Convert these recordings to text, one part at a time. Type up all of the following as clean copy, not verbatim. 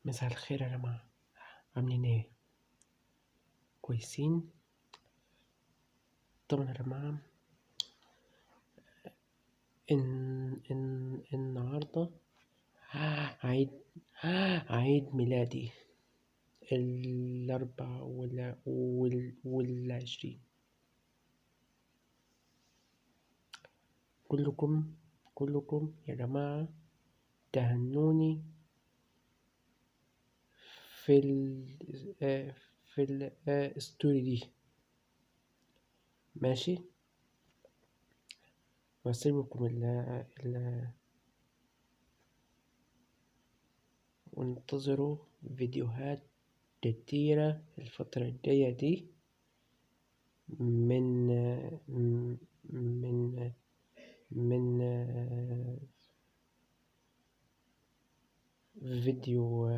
مساء الخير يا جماعة، عاملين ايه؟ كويسين؟ طبعا يا جماعة، النهاردة عيد عيد ميلادي الأربعة والعشرين. كلكم يا جماعة تهنوني في الستوري دي، ماشي؟ واسيبكم وانتظروا فيديوهات كتيرة الفترة الجاية دي من من من فيديو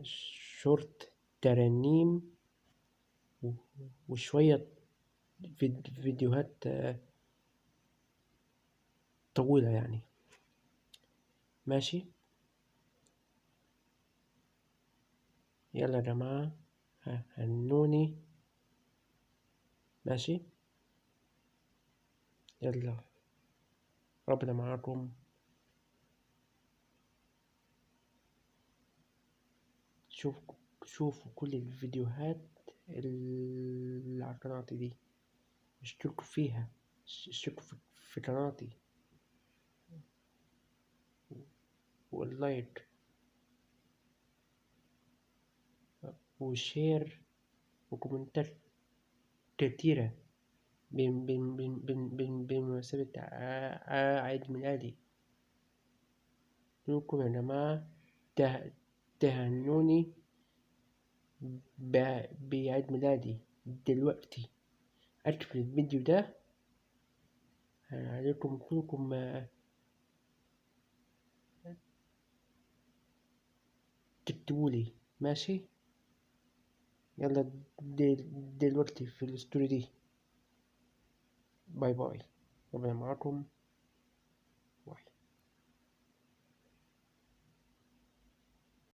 شورت ترانيم وشوية فيديوهات طويلة يعني، ماشي؟ يلا يا جماعة، هنوني، ماشي؟ يلا، ربنا معاكم. شوفوا كل الفيديوهات اللي على قناتي دي، اشتركوا فيها، اشتركوا في قناتي، واللايك وشير وكومنتات كتيرة بمناسبة عيد ميلادي. كلكم يا جماعة تهنوني بعيد ميلادي دلوقتي. أدخل الفيديو ده عليكم كلكم تكتبولي، ماشي؟ يلا دلوقتي في الستوري دي. باي باي، ربنا معاكم.